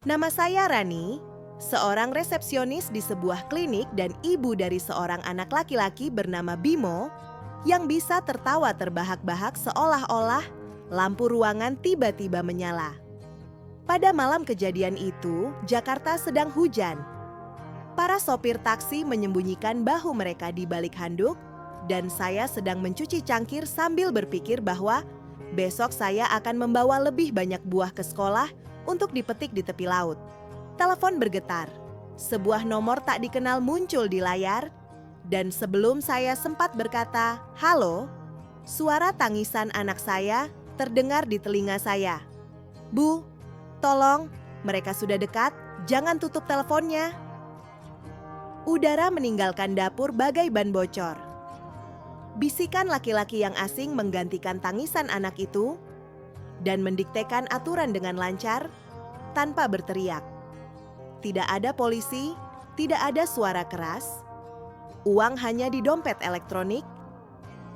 Nama saya Rani, seorang resepsionis di sebuah klinik dan ibu dari seorang anak laki-laki bernama Bimo yang bisa tertawa terbahak-bahak seolah-olah lampu ruangan tiba-tiba menyala. Pada malam kejadian itu, Jakarta sedang hujan. Para sopir taksi menyembunyikan bahu mereka di balik handuk dan saya sedang mencuci cangkir sambil berpikir bahwa besok saya akan membawa lebih banyak buah ke sekolah untuk dipetik di tepi laut. Telepon bergetar. Sebuah nomor tak dikenal muncul di layar dan sebelum saya sempat berkata, "Halo," suara tangisan anak saya terdengar di telinga saya. "Bu, tolong, mereka sudah dekat, jangan tutup teleponnya." Udara meninggalkan dapur bagai ban bocor. Bisikan laki-laki yang asing menggantikan tangisan anak itu dan mendiktekan aturan dengan lancar tanpa berteriak. Tidak ada polisi, tidak ada suara keras. Uang hanya di dompet elektronik.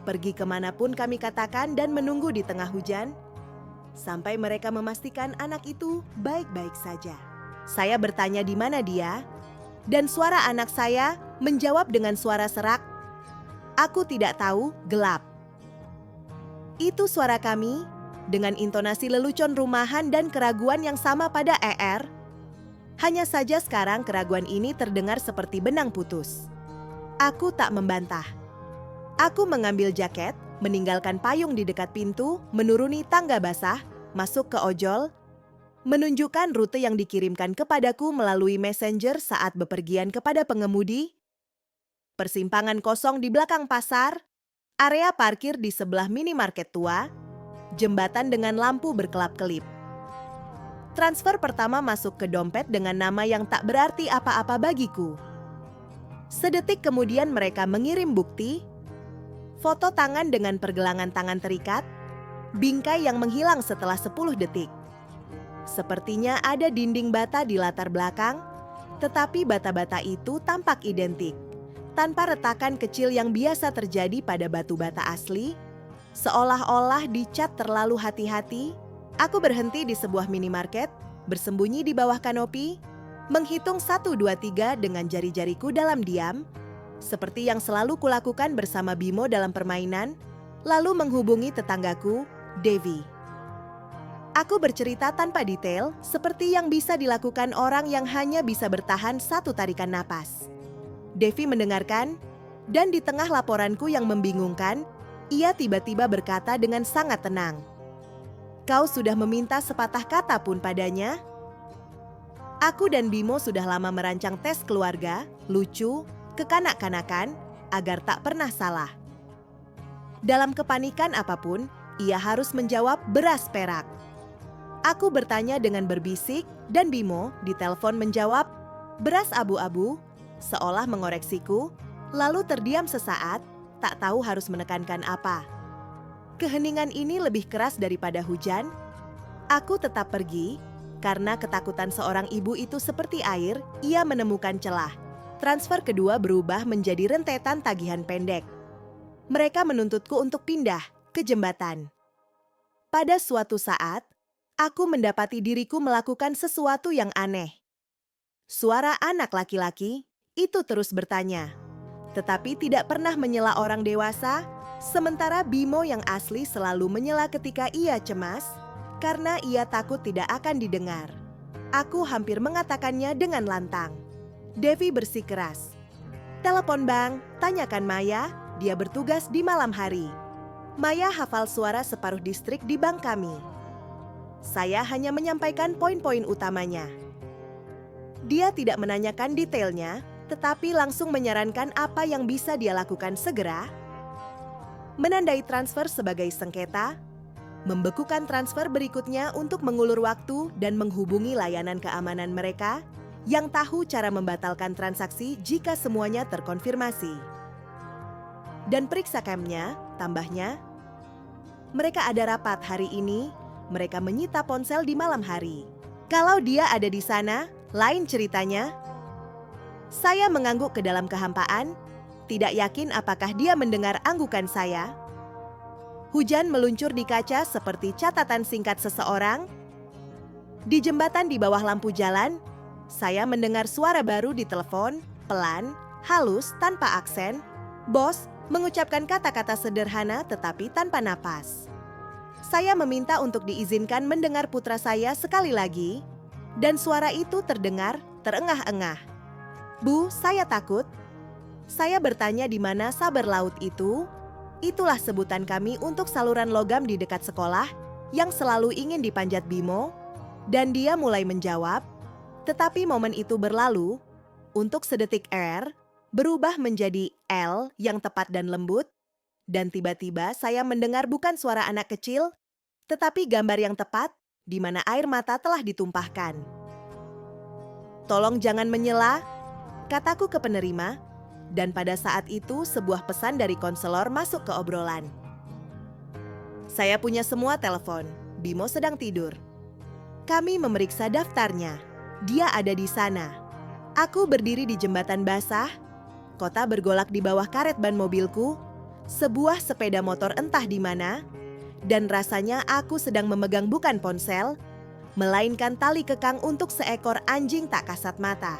Pergi kemanapun kami katakan dan menunggu di tengah hujan sampai mereka memastikan anak itu baik-baik saja. Saya bertanya di mana dia, dan suara anak saya menjawab dengan suara serak, "Aku tidak tahu, gelap." Itu suara kami dengan intonasi lelucon rumahan dan keraguan yang sama pada ER. Hanya saja sekarang keraguan ini terdengar seperti benang putus. Aku tak membantah. Aku mengambil jaket, meninggalkan payung di dekat pintu, menuruni tangga basah, masuk ke ojol, menunjukkan rute yang dikirimkan kepadaku melalui messenger saat bepergian kepada pengemudi, persimpangan kosong di belakang pasar, area parkir di sebelah minimarket tua, jembatan dengan lampu berkelap-kelip. Transfer pertama masuk ke dompet dengan nama yang tak berarti apa-apa bagiku. Sedetik kemudian mereka mengirim bukti, foto tangan dengan pergelangan tangan terikat, bingkai yang menghilang setelah 10 detik. Sepertinya ada dinding bata di latar belakang, tetapi bata-bata itu tampak identik. Tanpa retakan kecil yang biasa terjadi pada batu bata asli, seolah-olah dicat terlalu hati-hati, aku berhenti di sebuah minimarket, bersembunyi di bawah kanopi, menghitung 1, 2, 3 dengan jari-jariku dalam diam, seperti yang selalu kulakukan bersama Bimo dalam permainan, lalu menghubungi tetanggaku, Devi. Aku bercerita tanpa detail, seperti yang bisa dilakukan orang yang hanya bisa bertahan satu tarikan napas. Devi mendengarkan, dan di tengah laporanku yang membingungkan, ia tiba-tiba berkata dengan sangat tenang, "Kau sudah meminta sepatah kata pun padanya?" Aku dan Bimo sudah lama merancang tes keluarga, lucu, kekanak-kanakan, agar tak pernah salah. Dalam kepanikan apapun, ia harus menjawab beras perak. Aku bertanya dengan berbisik, dan Bimo di telepon menjawab beras abu-abu, seolah mengoreksiku, lalu terdiam sesaat, tak tahu harus menekankan apa. Keheningan ini lebih keras daripada hujan. Aku tetap pergi, karena ketakutan seorang ibu itu seperti air, ia menemukan celah. Transfer kedua berubah menjadi rentetan tagihan pendek. Mereka menuntutku untuk pindah ke jembatan. Pada suatu saat, aku mendapati diriku melakukan sesuatu yang aneh. Suara anak laki-laki itu terus bertanya, tetapi tidak pernah menyela orang dewasa, sementara Bimo yang asli selalu menyela ketika ia cemas, karena ia takut tidak akan didengar. Aku hampir mengatakannya dengan lantang. Devi bersikeras, "Telepon Bang, tanyakan Maya, dia bertugas di malam hari." Maya hafal suara separuh distrik di bank kami. Saya hanya menyampaikan poin-poin utamanya. Dia tidak menanyakan detailnya, tetapi langsung menyarankan apa yang bisa dia lakukan segera. Menandai transfer sebagai sengketa, membekukan transfer berikutnya untuk mengulur waktu dan menghubungi layanan keamanan mereka yang tahu cara membatalkan transaksi jika semuanya terkonfirmasi. Dan periksa camnya, tambahnya, mereka ada rapat hari ini, mereka menyita ponsel di malam hari. Kalau dia ada di sana, lain ceritanya. Saya mengangguk ke dalam kehampaan, tidak yakin apakah dia mendengar anggukan saya. Hujan meluncur di kaca seperti catatan singkat seseorang. Di jembatan di bawah lampu jalan, saya mendengar suara baru di telepon, pelan, halus, tanpa aksen. Bos mengucapkan kata-kata sederhana tetapi tanpa napas. Saya meminta untuk diizinkan mendengar putra saya sekali lagi, dan suara itu terdengar terengah-engah. Bu, saya takut. Saya bertanya di mana saber laut itu. Itulah sebutan kami untuk saluran logam di dekat sekolah yang selalu ingin dipanjat Bimo, dan dia mulai menjawab. Tetapi momen itu berlalu, untuk sedetik R berubah menjadi L yang tepat dan lembut, dan tiba-tiba saya mendengar bukan suara anak kecil, tetapi gambar yang tepat di mana air mata telah ditumpahkan. Tolong jangan menyela, kataku ke penerima, dan pada saat itu sebuah pesan dari konselor masuk ke obrolan. Saya punya semua telepon, Bimo sedang tidur. Kami memeriksa daftarnya, dia ada di sana. Aku berdiri di jembatan basah, kota bergolak di bawah karet ban mobilku, sebuah sepeda motor entah di mana, dan rasanya aku sedang memegang bukan ponsel, melainkan tali kekang untuk seekor anjing tak kasat mata.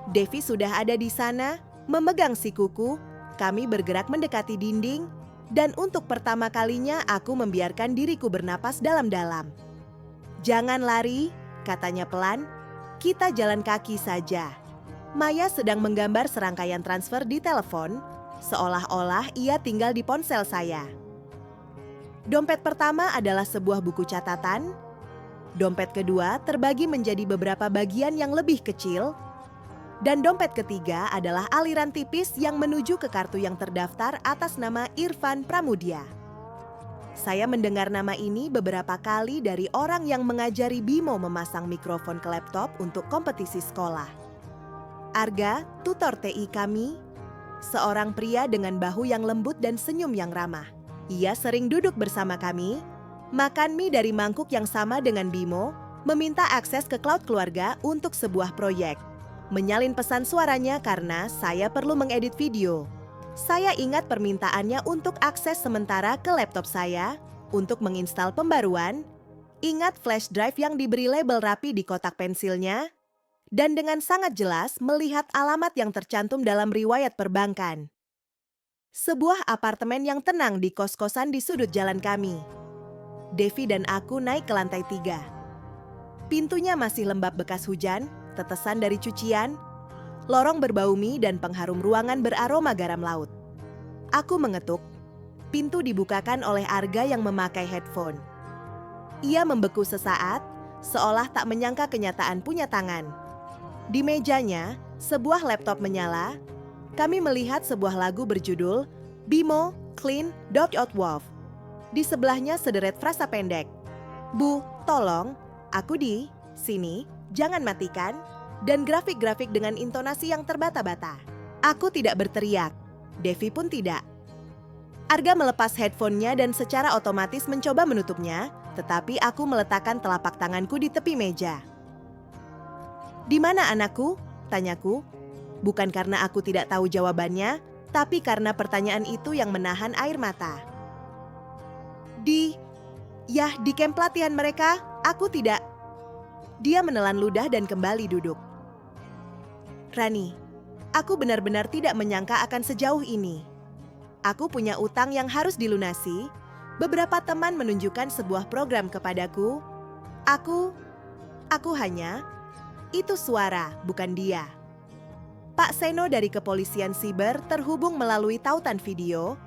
Devi sudah ada di sana, memegang sikuku, kami bergerak mendekati dinding, dan untuk pertama kalinya aku membiarkan diriku bernapas dalam-dalam. Jangan lari, katanya pelan, kita jalan kaki saja. Maya sedang menggambar serangkaian transfer di telepon, seolah-olah ia tinggal di ponsel saya. Dompet pertama adalah sebuah buku catatan. Dompet kedua terbagi menjadi beberapa bagian yang lebih kecil. Dan dompet ketiga adalah aliran tipis yang menuju ke kartu yang terdaftar atas nama Irfan Pramudia. Saya mendengar nama ini beberapa kali dari orang yang mengajari Bimo memasang mikrofon ke laptop untuk kompetisi sekolah. Arga, tutor TI kami, seorang pria dengan bahu yang lembut dan senyum yang ramah. Ia sering duduk bersama kami, makan mie dari mangkuk yang sama dengan Bimo, meminta akses ke cloud keluarga untuk sebuah proyek. Menyalin pesan suaranya karena saya perlu mengedit video. Saya ingat permintaannya untuk akses sementara ke laptop saya, untuk menginstal pembaruan, ingat flash drive yang diberi label rapi di kotak pensilnya, dan dengan sangat jelas melihat alamat yang tercantum dalam riwayat perbankan. Sebuah apartemen yang tenang di kos-kosan di sudut jalan kami. Devi dan aku naik ke lantai 3. Pintunya masih lembab bekas hujan, tetesan dari cucian, lorong berbau mie dan pengharum ruangan beraroma garam laut. Aku mengetuk. Pintu dibukakan oleh Arga yang memakai headphone. Ia membeku sesaat, seolah tak menyangka kenyataan punya tangan. Di mejanya, sebuah laptop menyala. Kami melihat sebuah lagu berjudul Bimo Clean .Wolf. Di sebelahnya sederet frasa pendek. Bu, tolong, aku di sini, jangan matikan. Dan grafik-grafik dengan intonasi yang terbata-bata. Aku tidak berteriak, Devi pun tidak. Arga melepas headphone-nya dan secara otomatis mencoba menutupnya, tetapi aku meletakkan telapak tanganku di tepi meja. Di mana anakku? Tanyaku. Bukan karena aku tidak tahu jawabannya, tapi karena pertanyaan itu yang menahan air mata. Di camp pelatihan mereka, aku tidak. Dia menelan ludah dan kembali duduk. Rani, aku benar-benar tidak menyangka akan sejauh ini. Aku punya utang yang harus dilunasi. Beberapa teman menunjukkan sebuah program kepadaku. Aku hanya, itu suara, bukan dia. Pak Seno dari Kepolisian Siber terhubung melalui tautan video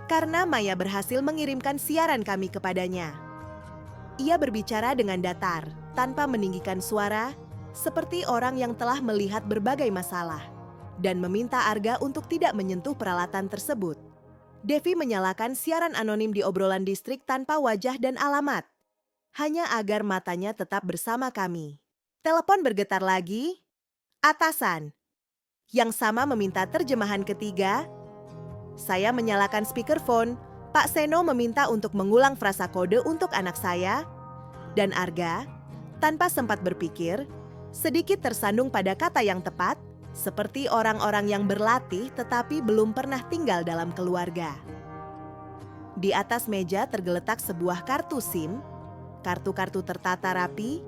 karena Maya berhasil mengirimkan siaran kami kepadanya. Ia berbicara dengan datar, tanpa meninggikan suara, seperti orang yang telah melihat berbagai masalah, dan meminta Arga untuk tidak menyentuh peralatan tersebut. Devi menyalakan siaran anonim di obrolan distrik tanpa wajah dan alamat, hanya agar matanya tetap bersama kami. Telepon bergetar lagi. Atasan yang sama meminta terjemahan ketiga. Saya menyalakan speakerphone. Pak Seno meminta untuk mengulang frasa kode untuk anak saya. Dan Arga, tanpa sempat berpikir, sedikit tersandung pada kata yang tepat, seperti orang-orang yang berlatih tetapi belum pernah tinggal dalam keluarga. Di atas meja tergeletak sebuah kartu SIM, kartu-kartu tertata rapi,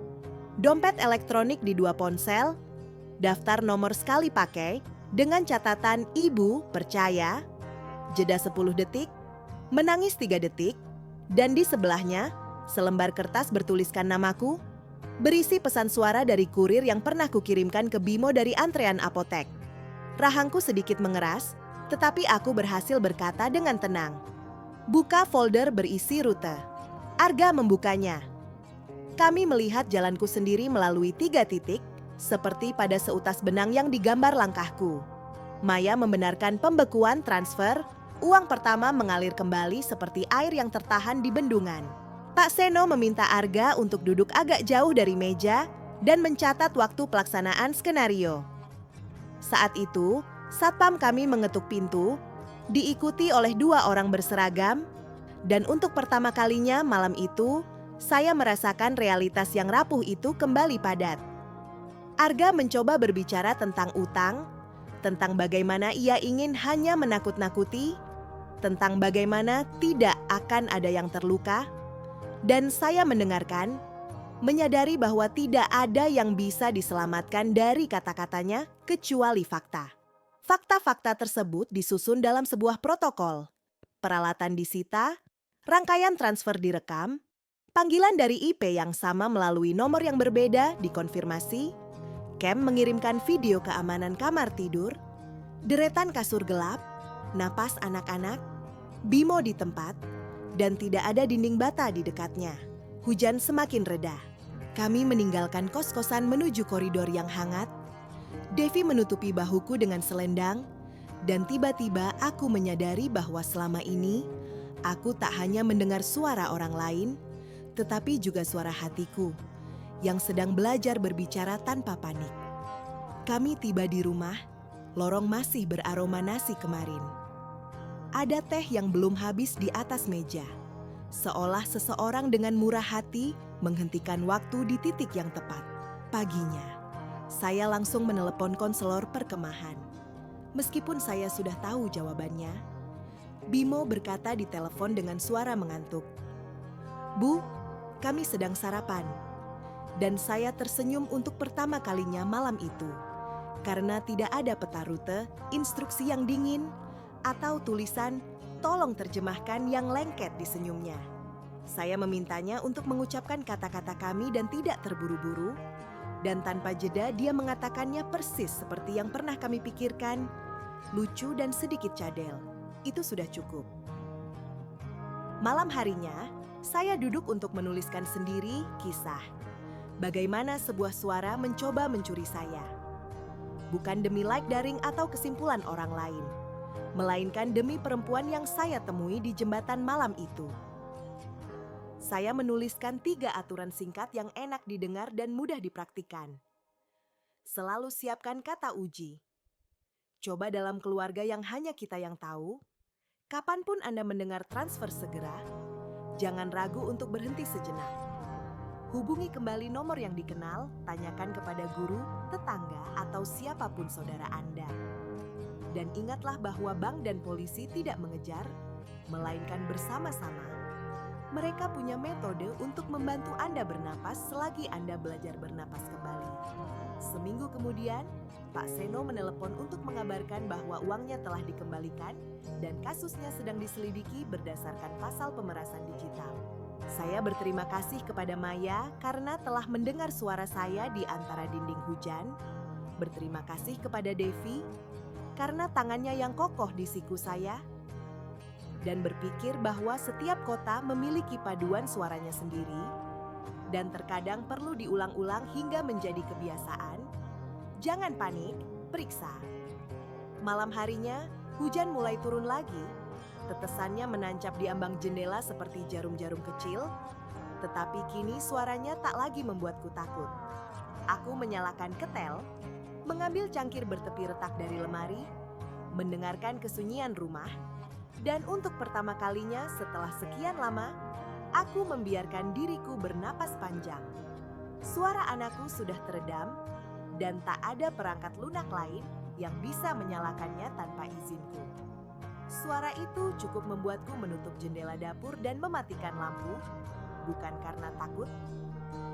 dompet elektronik di 2 ponsel, daftar nomor sekali pakai dengan catatan ibu percaya, jeda 10 detik, menangis 3 detik, dan di sebelahnya selembar kertas bertuliskan namaku, berisi pesan suara dari kurir yang pernah kukirimkan ke Bimo dari antrean apotek. Rahangku sedikit mengeras, tetapi aku berhasil berkata dengan tenang. Buka folder berisi rute. Arga membukanya. Kami melihat jalanku sendiri melalui 3 titik, seperti pada seutas benang yang digambar langkahku. Maya membenarkan pembekuan transfer, uang pertama mengalir kembali seperti air yang tertahan di bendungan. Pak Seno meminta Arga untuk duduk agak jauh dari meja dan mencatat waktu pelaksanaan skenario. Saat itu, satpam kami mengetuk pintu, diikuti oleh 2 orang berseragam, dan untuk pertama kalinya malam itu, saya merasakan realitas yang rapuh itu kembali padat. Arga mencoba berbicara tentang utang, tentang bagaimana ia ingin hanya menakut-nakuti, tentang bagaimana tidak akan ada yang terluka, dan saya mendengarkan, menyadari bahwa tidak ada yang bisa diselamatkan dari kata-katanya kecuali fakta. Fakta-fakta tersebut disusun dalam sebuah protokol. Peralatan disita, rangkaian transfer direkam, panggilan dari IP yang sama melalui nomor yang berbeda dikonfirmasi, Cam mengirimkan video keamanan kamar tidur, deretan kasur gelap, napas anak-anak, Bimo di tempat, dan tidak ada dinding bata di dekatnya. Hujan semakin reda. Kami meninggalkan kos-kosan menuju koridor yang hangat. Devi menutupi bahuku dengan selendang, dan tiba-tiba aku menyadari bahwa selama ini aku tak hanya mendengar suara orang lain, tetapi juga suara hatiku yang sedang belajar berbicara tanpa panik. Kami tiba di rumah, lorong masih beraroma nasi kemarin. Ada teh yang belum habis di atas meja, seolah seseorang dengan murah hati menghentikan waktu di titik yang tepat. Paginya, saya langsung menelepon konselor perkemahan. Meskipun saya sudah tahu jawabannya, Bimo berkata di telepon dengan suara mengantuk, "Bu, kami sedang sarapan." Dan saya tersenyum untuk pertama kalinya malam itu, karena tidak ada peta rute, instruksi yang dingin, atau tulisan "tolong terjemahkan" yang lengket di senyumnya. Saya memintanya untuk mengucapkan kata-kata kami dan tidak terburu-buru, dan tanpa jeda dia mengatakannya persis seperti yang pernah kami pikirkan, lucu dan sedikit cadel. Itu sudah cukup. Malam harinya, saya duduk untuk menuliskan sendiri kisah. Bagaimana sebuah suara mencoba mencuri saya. Bukan demi like daring atau kesimpulan orang lain, melainkan demi perempuan yang saya temui di jembatan malam itu. Saya menuliskan 3 aturan singkat yang enak didengar dan mudah dipraktikkan. Selalu siapkan kata uji. Coba dalam keluarga yang hanya kita yang tahu. Kapanpun Anda mendengar transfer segera, jangan ragu untuk berhenti sejenak. Hubungi kembali nomor yang dikenal, tanyakan kepada guru, tetangga, atau siapapun saudara Anda. Dan ingatlah bahwa bank dan polisi tidak mengejar, melainkan bersama-sama. Mereka punya metode untuk membantu Anda bernapas selagi Anda belajar bernapas kembali. Seminggu kemudian, Pak Seno menelepon untuk mengabarkan bahwa uangnya telah dikembalikan dan kasusnya sedang diselidiki berdasarkan pasal pemerasan digital. Saya berterima kasih kepada Maya karena telah mendengar suara saya di antara dinding hujan. Berterima kasih kepada Devi karena tangannya yang kokoh di siku saya. Dan berpikir bahwa setiap kota memiliki paduan suaranya sendiri dan terkadang perlu diulang-ulang hingga menjadi kebiasaan. Jangan panik, periksa. Malam harinya, hujan mulai turun lagi. Tetesannya menancap di ambang jendela seperti jarum-jarum kecil, tetapi kini suaranya tak lagi membuatku takut. Aku menyalakan ketel, mengambil cangkir bertepi retak dari lemari, mendengarkan kesunyian rumah, dan untuk pertama kalinya setelah sekian lama, aku membiarkan diriku bernapas panjang. Suara anakku sudah teredam, dan tak ada perangkat lunak lain yang bisa menyalakannya tanpa izinku. Suara itu cukup membuatku menutup jendela dapur dan mematikan lampu, bukan karena takut,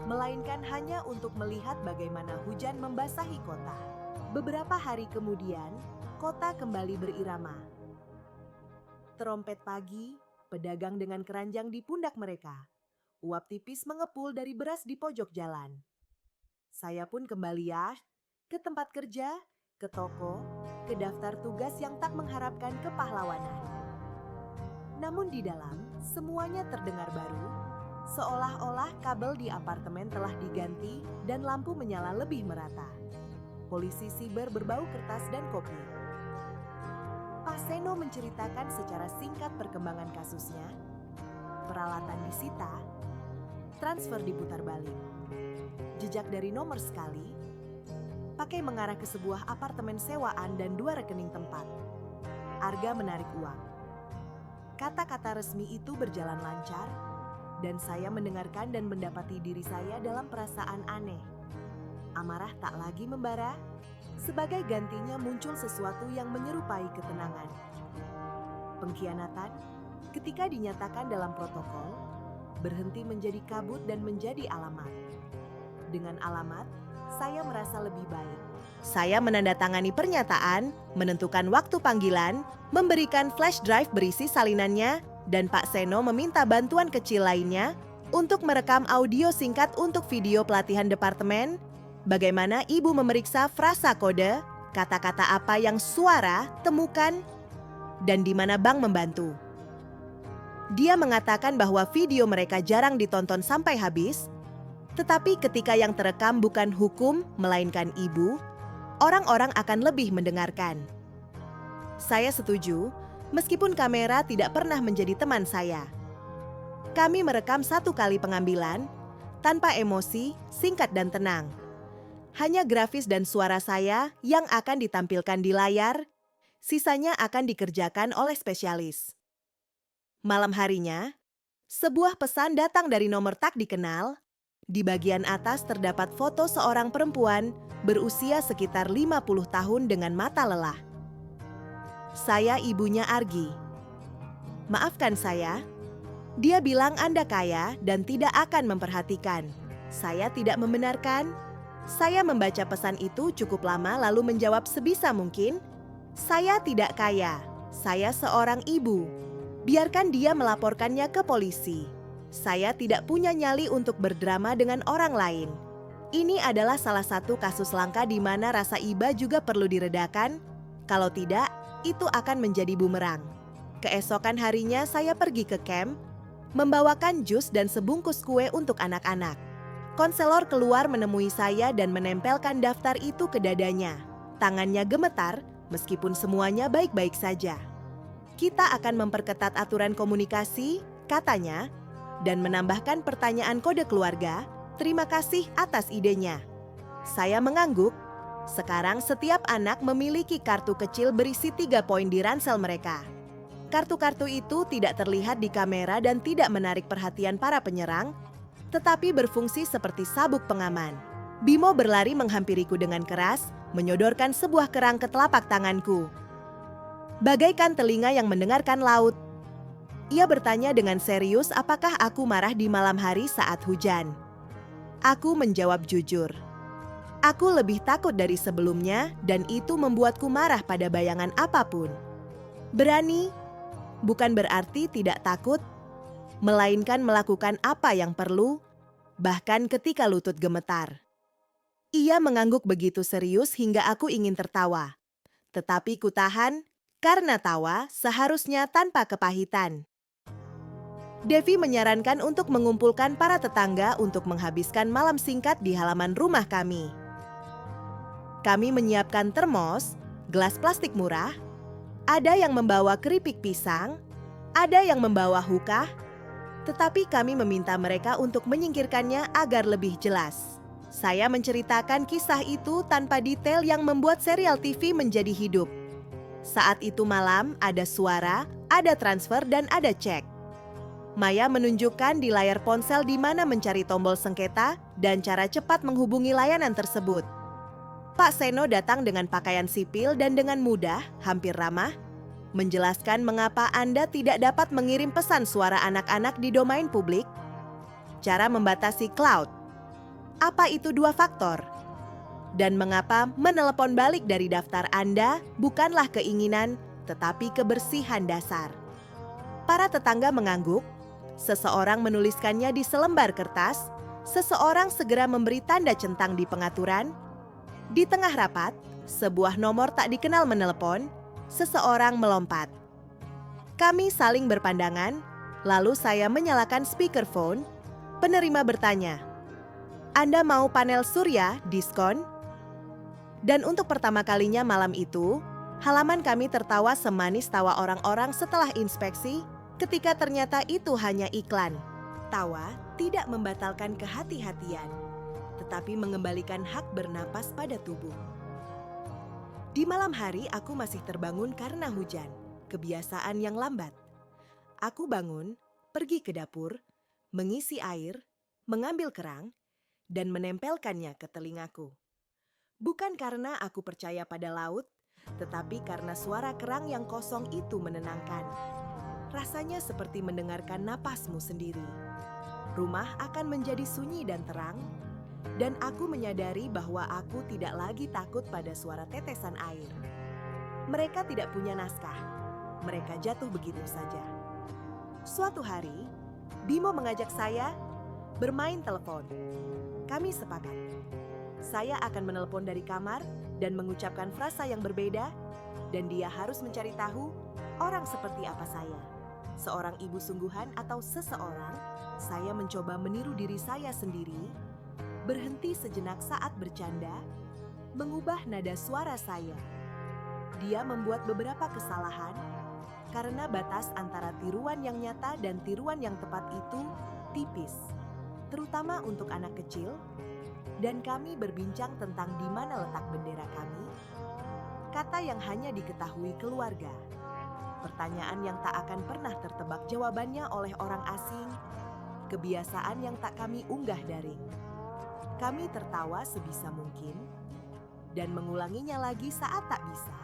melainkan hanya untuk melihat bagaimana hujan membasahi kota. Beberapa hari kemudian, kota kembali berirama. Terompet pagi, pedagang dengan keranjang di pundak mereka. Uap tipis mengepul dari beras di pojok jalan. Saya pun kembali ke tempat kerja, ke toko, ke daftar tugas yang tak mengharapkan kepahlawanan. Namun di dalam, semuanya terdengar baru, seolah-olah kabel di apartemen telah diganti dan lampu menyala lebih merata. Polisi siber berbau kertas dan kopi. Pak Seno menceritakan secara singkat perkembangan kasusnya, peralatan disita, transfer diputar balik, jejak dari nomor sekali, pakai mengarah ke sebuah apartemen sewaan dan 2 rekening tempat. Arga menarik uang. Kata-kata resmi itu berjalan lancar, dan saya mendengarkan dan mendapati diri saya dalam perasaan aneh. Amarah tak lagi membara, sebagai gantinya muncul sesuatu yang menyerupai ketenangan. Pengkhianatan, ketika dinyatakan dalam protokol, berhenti menjadi kabut dan menjadi alamat. Dengan alamat, saya merasa lebih baik. Saya menandatangani pernyataan, menentukan waktu panggilan, memberikan flash drive berisi salinannya, dan Pak Seno meminta bantuan kecil lainnya untuk merekam audio singkat untuk video pelatihan departemen, bagaimana ibu memeriksa frasa kode, kata-kata apa yang suara, temukan, dan di mana bank membantu. Dia mengatakan bahwa video mereka jarang ditonton sampai habis, tetapi ketika yang terekam bukan hukum, melainkan ibu, orang-orang akan lebih mendengarkan. Saya setuju, meskipun kamera tidak pernah menjadi teman saya. Kami merekam 1 kali pengambilan, tanpa emosi, singkat dan tenang. Hanya grafis dan suara saya yang akan ditampilkan di layar, sisanya akan dikerjakan oleh spesialis. Malam harinya, sebuah pesan datang dari nomor tak dikenal. Di bagian atas terdapat foto seorang perempuan berusia sekitar 50 tahun dengan mata lelah. Saya ibunya Argi. Maafkan saya, dia bilang Anda kaya dan tidak akan memperhatikan. Saya tidak membenarkan. Saya membaca pesan itu cukup lama lalu menjawab sebisa mungkin, saya tidak kaya, saya seorang ibu. Biarkan dia melaporkannya ke polisi. Saya tidak punya nyali untuk berdrama dengan orang lain. Ini adalah salah satu kasus langka di mana rasa iba juga perlu diredakan. Kalau tidak, itu akan menjadi bumerang. Keesokan harinya saya pergi ke camp, membawakan jus dan sebungkus kue untuk anak-anak. Konselor keluar menemui saya dan menempelkan daftar itu ke dadanya. Tangannya gemetar, meskipun semuanya baik-baik saja. Kita akan memperketat aturan komunikasi, katanya, dan menambahkan pertanyaan kode keluarga. Terima kasih atas idenya. Saya mengangguk. Sekarang setiap anak memiliki kartu kecil berisi 3 poin di ransel mereka. Kartu-kartu itu tidak terlihat di kamera dan tidak menarik perhatian para penyerang, tetapi berfungsi seperti sabuk pengaman. Bimo berlari menghampiriku dengan keras, menyodorkan sebuah kerang ke telapak tanganku. Bagaikan telinga yang mendengarkan laut. Ia bertanya dengan serius apakah aku marah di malam hari saat hujan. Aku menjawab jujur. Aku lebih takut dari sebelumnya dan itu membuatku marah pada bayangan apapun. Berani, bukan berarti tidak takut, melainkan melakukan apa yang perlu, bahkan ketika lutut gemetar. Ia mengangguk begitu serius hingga aku ingin tertawa. Tetapi kutahan, karena tawa seharusnya tanpa kepahitan. Devi menyarankan untuk mengumpulkan para tetangga untuk menghabiskan malam singkat di halaman rumah kami. Kami menyiapkan termos, gelas plastik murah, ada yang membawa keripik pisang, ada yang membawa hookah, tetapi kami meminta mereka untuk menyingkirkannya agar lebih jelas. Saya menceritakan kisah itu tanpa detail yang membuat serial TV menjadi hidup. Saat itu malam ada suara, ada transfer dan ada cek. Maya menunjukkan di layar ponsel di mana mencari tombol sengketa dan cara cepat menghubungi layanan tersebut. Pak Seno datang dengan pakaian sipil dan dengan mudah, hampir ramah, menjelaskan mengapa Anda tidak dapat mengirim pesan suara anak-anak di domain publik, cara membatasi cloud, Apa itu dua faktor? Dan mengapa menelepon balik dari daftar Anda bukanlah keinginan, tetapi kebersihan dasar? Para tetangga mengangguk, seseorang menuliskannya di selembar kertas, seseorang segera memberi tanda centang di pengaturan. Di tengah rapat, sebuah nomor tak dikenal menelepon, seseorang melompat. Kami saling berpandangan, lalu saya menyalakan speakerphone. Penerima bertanya, "Anda mau panel surya diskon?" Dan untuk pertama kalinya malam itu, halaman kami tertawa semanis tawa orang-orang setelah inspeksi ketika ternyata itu hanya iklan. Tawa tidak membatalkan kehati-hatian, tetapi mengembalikan hak bernapas pada tubuh. Di malam hari aku masih terbangun karena hujan, kebiasaan yang lambat. Aku bangun, pergi ke dapur, mengisi air, mengambil kerang, dan menempelkannya ke telingaku. Bukan karena aku percaya pada laut, tetapi karena suara kerang yang kosong itu menenangkan. Rasanya seperti mendengarkan napasmu sendiri. Rumah akan menjadi sunyi dan terang, dan aku menyadari bahwa aku tidak lagi takut pada suara tetesan air. Mereka tidak punya naskah, mereka jatuh begitu saja. Suatu hari, Bimo mengajak saya bermain telepon. Kami sepakat. Saya akan menelepon dari kamar dan mengucapkan frasa yang berbeda, dan dia harus mencari tahu orang seperti apa saya. Seorang ibu sungguhan atau seseorang, saya mencoba meniru diri saya sendiri, berhenti sejenak saat bercanda, mengubah nada suara saya. Dia membuat beberapa kesalahan, karena batas antara tiruan yang nyata dan tiruan yang tepat itu tipis, terutama untuk anak kecil. Dan kami berbincang tentang di mana letak bendera kami, kata yang hanya diketahui keluarga, pertanyaan yang tak akan pernah tertebak jawabannya oleh orang asing, kebiasaan yang tak kami unggah daring. Kami tertawa sebisa mungkin, dan mengulanginya lagi saat tak bisa.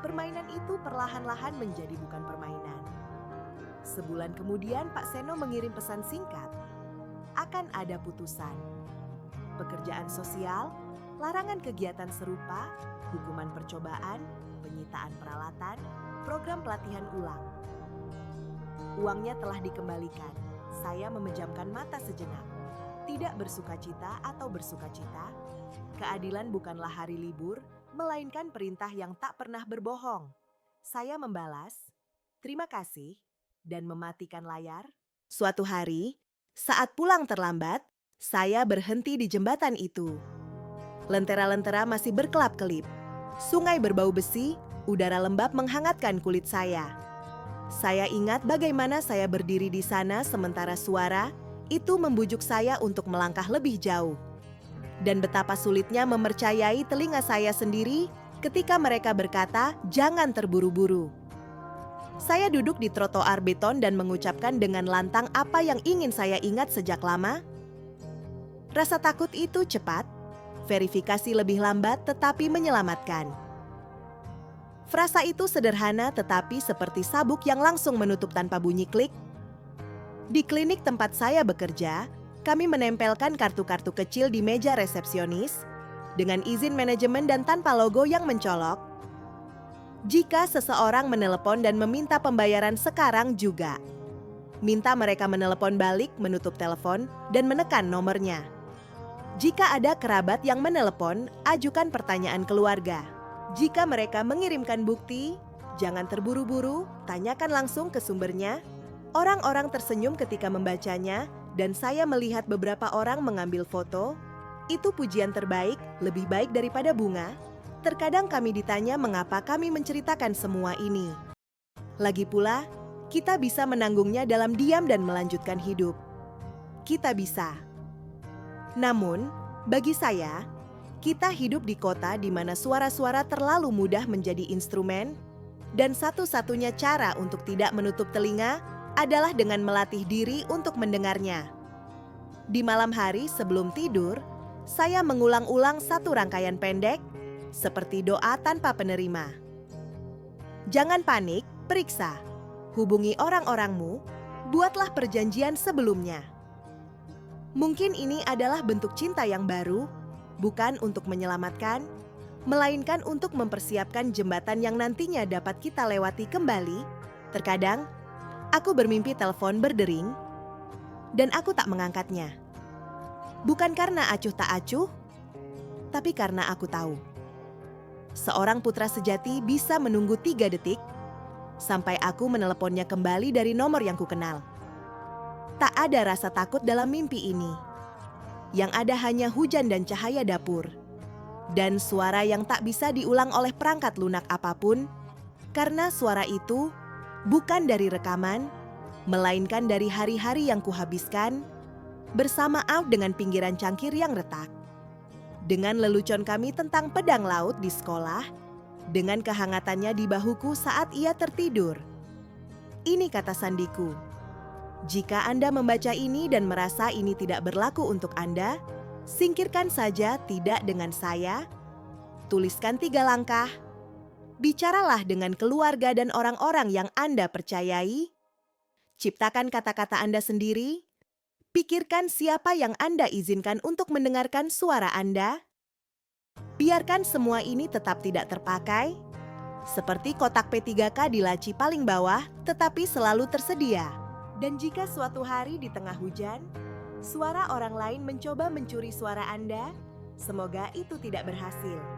Permainan itu perlahan-lahan menjadi bukan permainan. Sebulan kemudian Pak Seno mengirim pesan singkat, akan ada putusan. Pekerjaan sosial, larangan kegiatan serupa, hukuman percobaan, penyitaan peralatan, program pelatihan ulang. Uangnya telah dikembalikan. Saya memejamkan mata sejenak. Tidak bersukacita atau bersukacita, keadilan bukanlah hari libur, melainkan perintah yang tak pernah berbohong. Saya membalas, terima kasih, dan mematikan layar. Suatu hari, saat pulang terlambat, saya berhenti di jembatan itu. Lentera-lentera masih berkelap-kelip. Sungai berbau besi, udara lembab menghangatkan kulit saya. Saya ingat bagaimana saya berdiri di sana sementara suara itu membujuk saya untuk melangkah lebih jauh. Dan betapa sulitnya mempercayai telinga saya sendiri ketika mereka berkata, "Jangan terburu-buru." Saya duduk di trotoar beton dan mengucapkan dengan lantang apa yang ingin saya ingat sejak lama. Rasa takut itu cepat, verifikasi lebih lambat tetapi menyelamatkan. Frasa itu sederhana tetapi seperti sabuk yang langsung menutup tanpa bunyi klik. Di klinik tempat saya bekerja, kami menempelkan kartu-kartu kecil di meja resepsionis dengan izin manajemen dan tanpa logo yang mencolok. Jika seseorang menelepon dan meminta pembayaran sekarang juga, minta mereka menelepon balik, menutup telepon, dan menekan nomornya. Jika ada kerabat yang menelepon, ajukan pertanyaan keluarga. Jika mereka mengirimkan bukti, jangan terburu-buru, tanyakan langsung ke sumbernya. Orang-orang tersenyum ketika membacanya, dan saya melihat beberapa orang mengambil foto. Itu pujian terbaik, lebih baik daripada bunga. Terkadang kami ditanya mengapa kami menceritakan semua ini. Lagi pula, kita bisa menanggungnya dalam diam dan melanjutkan hidup. Kita bisa. Namun, bagi saya, kita hidup di kota di mana suara-suara terlalu mudah menjadi instrumen, dan satu-satunya cara untuk tidak menutup telinga adalah dengan melatih diri untuk mendengarnya. Di malam hari sebelum tidur, saya mengulang-ulang satu rangkaian pendek, seperti doa tanpa penerima. Jangan panik, periksa. Hubungi orang-orangmu, buatlah perjanjian sebelumnya. Mungkin ini adalah bentuk cinta yang baru, bukan untuk menyelamatkan, melainkan untuk mempersiapkan jembatan yang nantinya dapat kita lewati kembali. Terkadang, aku bermimpi telepon berdering, dan aku tak mengangkatnya. Bukan karena acuh tak acuh, tapi karena aku tahu. Seorang putra sejati bisa menunggu 3 detik, sampai aku meneleponnya kembali dari nomor yang kukenal. Tak ada rasa takut dalam mimpi ini. Yang ada hanya hujan dan cahaya dapur. Dan suara yang tak bisa diulang oleh perangkat lunak apapun, karena suara itu bukan dari rekaman, melainkan dari hari-hari yang kuhabiskan bersama Out dengan pinggiran cangkir yang retak. Dengan lelucon kami tentang pedang laut di sekolah, dengan kehangatannya di bahuku saat ia tertidur. Ini kata sandiku. Jika Anda membaca ini dan merasa ini tidak berlaku untuk Anda, singkirkan saja tidak dengan saya, tuliskan 3 langkah, bicaralah dengan keluarga dan orang-orang yang Anda percayai, ciptakan kata-kata Anda sendiri, pikirkan siapa yang Anda izinkan untuk mendengarkan suara Anda, biarkan semua ini tetap tidak terpakai, seperti kotak P3K di laci paling bawah tetapi selalu tersedia. Dan jika suatu hari di tengah hujan, suara orang lain mencoba mencuri suara Anda, semoga itu tidak berhasil.